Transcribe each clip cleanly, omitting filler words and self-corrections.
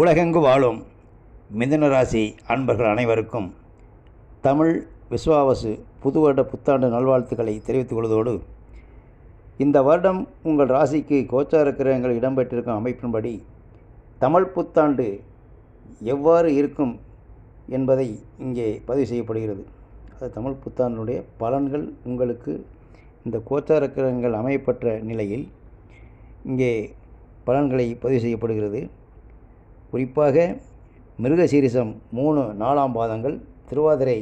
உலகெங்கு வாழும் மிதுன ராசி அன்பர்கள் அனைவருக்கும் தமிழ் விஸ்வாவசு புது வருட புத்தாண்டு நல்வாழ்த்துக்களை தெரிவித்துக் கொள்வதோடு, இந்த வருடம் உங்கள் ராசிக்கு கோச்சார கிரகங்கள் இடம்பெற்றிருக்கும் அமைப்பின்படி தமிழ் புத்தாண்டு எவ்வாறு இருக்கும் என்பதை இங்கே பதிவு செய்யப்படுகிறது. அது தமிழ் புத்தாண்டுடைய பலன்கள் உங்களுக்கு இந்த கோச்சார கிரகங்கள் அமையப்பட்ட நிலையில் இங்கே பலன்களை பதிவு செய்யப்படுகிறது. குறிப்பாக மிருகசீரிசம் 3, 4ஆம் பாதங்கள், திருவாதிரை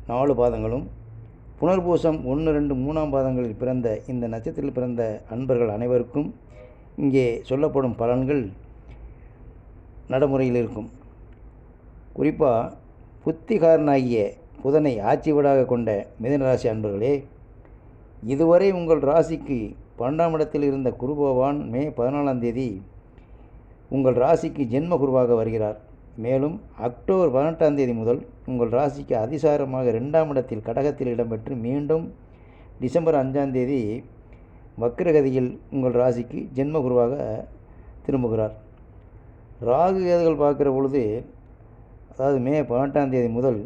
4 பாதங்களும், புனர்பூசம் 1, 2, 3ஆம் பாதங்களில் பிறந்த இந்த நட்சத்திரத்தில் பிறந்த அன்பர்கள் அனைவருக்கும் இங்கே சொல்லப்படும் பலன்கள் நடைமுறையில் இருக்கும். குறிப்பாக புத்திகாரனாகிய புதனை ஆட்சி வீடாக கொண்ட மிதுன ராசி அன்பர்களே, இதுவரை உங்கள் ராசிக்கு 12ஆம் இடத்தில் இருந்த குரு பகவான் மே 14ஆம் தேதி உங்கள் ராசிக்கு ஜென்ம குருவாக வருகிறார். மேலும் அக்டோபர் 18ஆம் தேதி முதல் உங்கள் ராசிக்கு அதிசாரமாக 2ஆம் இடத்தில் கடகத்தில் இடம்பெற்று மீண்டும் டிசம்பர் 5ஆம் தேதி வக்ரகதியில் உங்கள் ராசிக்கு ஜென்ம குருவாக திரும்புகிறார். ராகு கேதுகள் பார்க்குற பொழுது, அதாவது மே 18ஆம் தேதி முதல்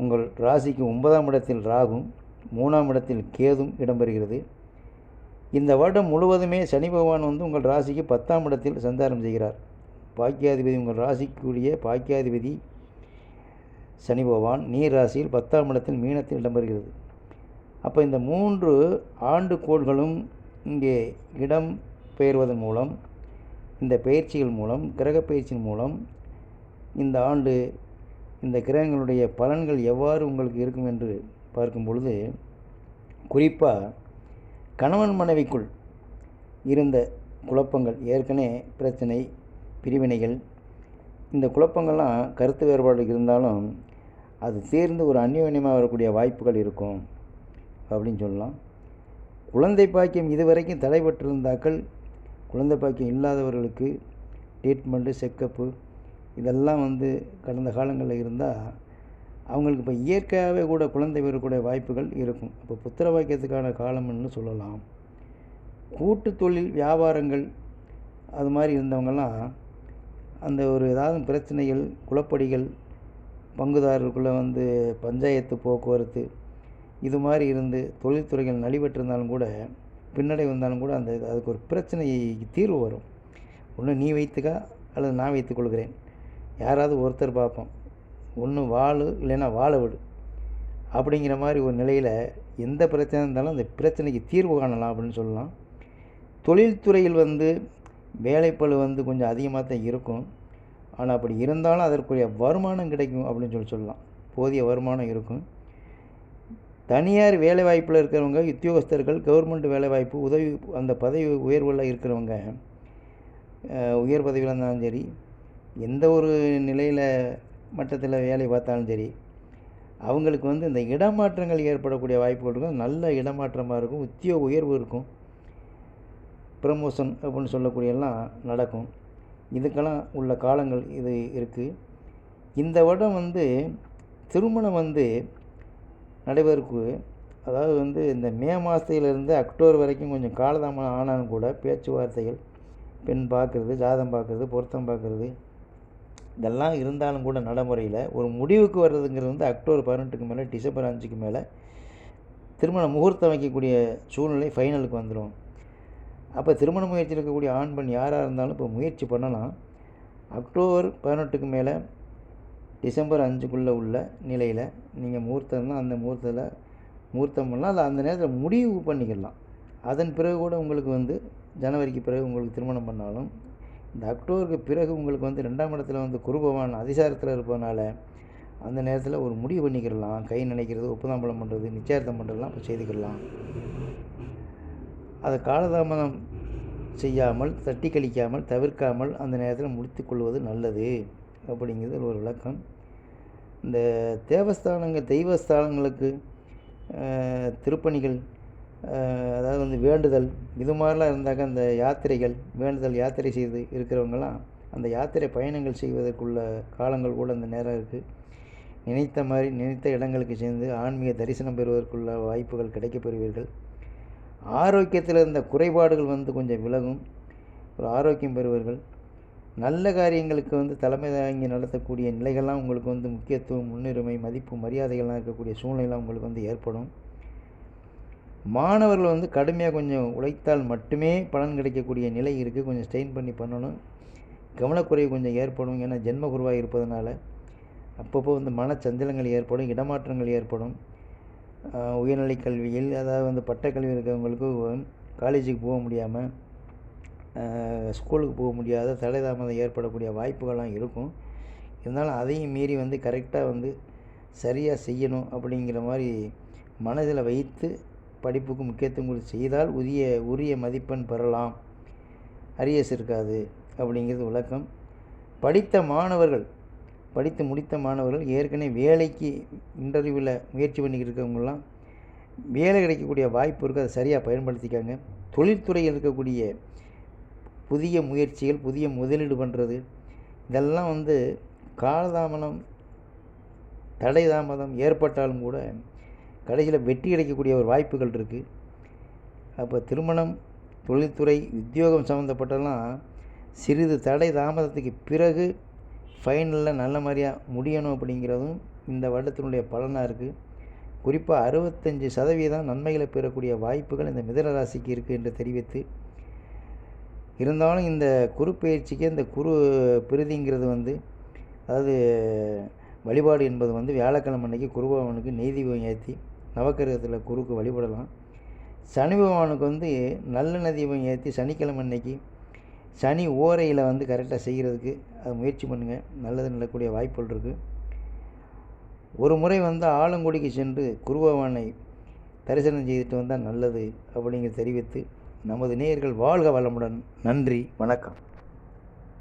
உங்கள் ராசிக்கு 9ஆம் இடத்தில் ராகும் 3ஆம் இடத்தில் கேதும் இடம்பெறுகிறது. இந்த வருடம் முழுவதுமே சனி பகவான் உங்கள் ராசிக்கு 10ஆம் இடத்தில் சஞ்சாரம் செய்கிறார். பாக்கியாதிபதி, உங்கள் ராசிக்குரிய பாக்கியாதிபதி சனி பகவான் நீர் ராசியில் 10ஆம் இடத்தில் மீனத்தில் இடம்பெறுகிறது. அப்போ இந்த 3 ஆண்டு கோள்களும் இங்கே இடம் பெயர்வதன் மூலம், இந்த பயிற்சிகள் மூலம், கிரக பயிற்சியின் மூலம் இந்த ஆண்டு இந்த கிரகங்களுடைய பலன்கள் எவ்வாறு உங்களுக்கு இருக்கும் என்று பார்க்கும் பொழுது, குறிப்பாக கணவன் மனைவிக்குள் இருந்த குழப்பங்கள், ஏற்கனவே பிரச்சனை, பிரிவினைகள், இந்த குழப்பங்கள்லாம் கருத்து வேறுபாடு இருந்தாலும் அது தீர்ந்து ஒரு அந்யோன்யமாக வரக்கூடிய வாய்ப்புகள் இருக்கும் அப்படின்னு சொல்லலாம். குழந்தை பாக்கியம் இதுவரைக்கும் தடைபட்டிருந்தாக்கள், குழந்தை பாக்கியம் இல்லாதவர்களுக்கு ட்ரீட்மெண்ட்டு, செக்கப்பு இதெல்லாம் கடந்த காலங்களில் இருந்தால் அவங்களுக்கு இப்போ இயற்கையாகவே கூட குழந்தை பெறக்கூடிய வாய்ப்புகள் இருக்கும். இப்போ புத்திர பாக்கியத்துக்கான காலம்னு சொல்லலாம். கூட்டு தொழில், வியாபாரங்கள் அது மாதிரி இருந்தவங்கெல்லாம் அந்த ஒரு ஏதாவது பிரச்சனைகள், குழப்படிகள், பங்குதாரருக்குள்ளே பஞ்சாயத்து, போக்குவரத்து இது மாதிரி இருந்து தொழில்துறைகள் நலிவற்றிருந்தாலும் கூட, பின்னடை வந்தாலும் கூட அதுக்கு ஒரு பிரச்சனைக்கு தீர்வு வரும். ஒன்று நீ வைத்துக்கா அல்லது நான் வைத்துக்கொள்கிறேன், யாராவது ஒருத்தர் பார்ப்போம், ஒன்று வாழு இல்லைன்னா வாழ விடு அப்படிங்கிற மாதிரி ஒரு நிலையில் எந்த பிரச்சனை இருந்தாலும் அந்த பிரச்சனைக்கு தீர்வு காணலாம் அப்படின்னு சொல்லலாம். தொழில்துறையில் வேலைப்பளு கொஞ்சம் அதிகமாக தான் இருக்கும். ஆனால் அப்படி இருந்தாலும் அதற்குரிய வருமானம் கிடைக்கும் அப்படின்னு சொல்லலாம். போதிய வருமானம் இருக்கும். தனியார் வேலைவாய்ப்பில் இருக்கிறவங்க, உத்தியோகஸ்தர்கள், கவர்மெண்ட் வேலைவாய்ப்பு, உதவி அந்த பதவி உயர்வில் இருக்கிறவங்க, உயர் பதவியில் இருந்தாலும் சரி, எந்த ஒரு நிலையில் மட்டத்தில் வேலை பார்த்தாலும் சரி, அவங்களுக்கு இந்த இடமாற்றங்கள் ஏற்படக்கூடிய வாய்ப்புகள் இருக்கும். நல்ல இடமாற்றமாக இருக்கும், உத்தியோக உயர்வு இருக்கும், ப்ரமோஷன் அப்படின்னு சொல்லக்கூடியெல்லாம் நடக்கும். இதுக்கெல்லாம் உள்ள காலங்கள் இது இருக்குது. இந்த வருடம் திருமணம் நடைபெறக்கு, அதாவது இந்த மே மாதத்திலிருந்து அக்டோபர் வரைக்கும் கொஞ்சம் காலதாமதம் ஆனாலும் கூட பேச்சுவார்த்தைகள், பெண் பார்க்குறது, ஜாதகம் பார்க்குறது, பொருத்தம் பார்க்குறது இதெல்லாம் இருந்தாலும் கூட நடைமுறையில் ஒரு முடிவுக்கு வர்றதுங்கிறது அக்டோபர் 18க்கு மேலே, டிசம்பர் 5க்கு மேலே திருமண முகூர்த்தம் வைக்கக்கூடிய சூழ்நிலை ஃபைனலுக்கு வந்துடும். அப்போ திருமண முயற்சி இருக்கக்கூடிய ஆண் பெண் யாராக இருந்தாலும் இப்போ முயற்சி பண்ணலாம். அக்டோபர் 18க்கு மேலே டிசம்பர் 5க்குள்ளே உள்ள நிலையில் நீங்கள் முகூர்த்தம் தான், அந்த முகூர்த்தம் பண்ணலாம். அதை அந்த நேரத்தில் முடிவு பண்ணிக்கலாம். அதன் பிறகு கூட உங்களுக்கு ஜனவரிக்கு பிறகு உங்களுக்கு திருமணம் பண்ணாலும், இந்த அக்டோபருக்கு பிறகு உங்களுக்கு 2ஆம் இடத்துல குரு பகவான் அதிசாரத்தில் இருப்பதனால அந்த நேரத்தில் ஒரு முடிவு பண்ணிக்கிடலாம். கை நினைக்கிறது, ஒப்புதாம்பலம் பண்ணுறது, நிச்சயார்த்தம் பண்ணுறதுலாம் இப்போ செய்துக்கிடலாம். அதை காலதாமதம் செய்யாமல், தட்டி கழிக்காமல், தவிர்க்காமல் அந்த நேரத்தில் முடித்து கொள்வது நல்லது அப்படிங்கிறது ஒரு விளக்கம். இந்த தேவஸ்தானங்கள், தெய்வஸ்தானங்களுக்கு திருப்பணிகள், அதாவது வேண்டுதல் இது மாதிரிலாம் இருந்தாக்கா, அந்த யாத்திரைகள், வேண்டுதல் யாத்திரை செய்து இருக்கிறவங்களாம் அந்த யாத்திரை பயணங்கள் செய்வதற்குள்ள காலங்கள் கூட அந்த நேரம் இருக்குது. நினைத்த மாதிரி நினைத்த இடங்களுக்கு சேர்ந்து ஆன்மீக தரிசனம் பெறுவதற்குள்ள வாய்ப்புகள் கிடைக்கப் பெறுவீர்கள். ஆரோக்கியத்தில் இருந்த குறைபாடுகள் கொஞ்சம் விலகும், ஒரு ஆரோக்கியம் பெறுவீர்கள். நல்ல காரியங்களுக்கு வந்து தலைமை தாங்கி நடத்தக்கூடிய நிலைகள்லாம் உங்களுக்கு வந்து முக்கியத்துவம், முன்னுரிமை, மதிப்பு, மரியாதைகள்லாம் இருக்கக்கூடிய சூழ்நிலைலாம் உங்களுக்கு வந்து ஏற்படும். மாணவர்கள் வந்து கடுமையாக கொஞ்சம் உழைத்தால் மட்டுமே பலன் கிடைக்கக்கூடிய நிலை இருக்குது. கொஞ்சம் ஸ்ட்ரெயின் பண்ணி பண்ணணும். கவனக்குறைவு கொஞ்சம் ஏற்படும். ஏன்னா ஜென்ம குருவாக இருப்பதனால அப்பப்போ வந்து மனச்சஞ்சலங்கள் ஏற்படும், இடமாற்றங்கள் ஏற்படும். உயர்நிலை கல்வியில் அதாவது வந்து பட்டக்கல்வி இருக்கிறவங்களுக்கு காலேஜுக்கு போக முடியாமல், ஸ்கூலுக்கு போக முடியாத தடை தாமதம் ஏற்படக்கூடிய வாய்ப்புகள்லாம் இருக்கும். இருந்தாலும் அதையும் மீறி வந்து கரெக்டாக வந்து சரியாக செய்யணும் அப்படிங்கிற மாதிரி மனதில் வைத்து படிப்புக்கு முக்கியத்துவம் கொடுத்து செய்தால் உரிய மதிப்பெண் பெறலாம், அரியர்ஸ் இருக்காது அப்படிங்கிறது விளக்கம். படித்து முடித்த மாணவர்கள் ஏற்கனவே வேலைக்கு இன்டர்வியூவில் முயற்சி பண்ணிக்கிட்டு இருக்கவங்களாம் வேலை கிடைக்கக்கூடிய வாய்ப்பு இருக்குது. அதை சரியாக பயன்படுத்திக்காங்க. தொழில்துறையில் இருக்கக்கூடிய புதிய முயற்சிகள், புதிய முதலீடு பண்ணுறது, இதெல்லாம் வந்து காலதாமதம், தடை தாமதம் ஏற்பட்டாலும் கூட கடைசியில் வெற்றி கிடைக்கக்கூடிய ஒரு வாய்ப்புகள் இருக்குது. அப்போ திருமணம், தொழில்துறை, உத்தியோகம் சம்மந்தப்பட்டெல்லாம் சிறிது தடை தாமதத்துக்கு பிறகு ஃபைனலில் நல்ல மாதிரியாக முடியணும் அப்படிங்கிறதும் இந்த வருடத்தினுடைய பலனாக இருக்குது. குறிப்பாக 65% நன்மைகளை பெறக்கூடிய வாய்ப்புகள் இந்த மிதுன ராசிக்கு இருக்குது என்று தெரிவித்து, இருந்தாலும் இந்த குரு பயிற்சிக்கு இந்த குரு பிரிதிங்கிறது வந்து, அதாவது வழிபாடு என்பது வந்து வியாழக்கிழமை அன்னைக்கு குரு பகவானுக்கு நெய் தீபம் ஏற்றி நவக்கிரகத்தில் குருக்கு வழிபடலாம். சனி பகவானுக்கு வந்து நல்லெண்ணெய் தீபம் ஏற்றி சனிக்கிழமை அன்னைக்கு சனி ஓரையில் வந்து கரெக்டாக செய்கிறதுக்கு அது முயற்சி பண்ணுங்கள். நல்லது நடக்கக்கூடிய வாய்ப்புகள் இருக்குது. ஒரு முறை வந்து ஆலங்குடிக்கு சென்று குரு பகவானை தரிசனம் செய்துட்டு வந்தால் நல்லது அப்படிங்கிற தெரிவித்து, நமது நேயர்கள் வாழ்க வளமுடன். நன்றி, வணக்கம்.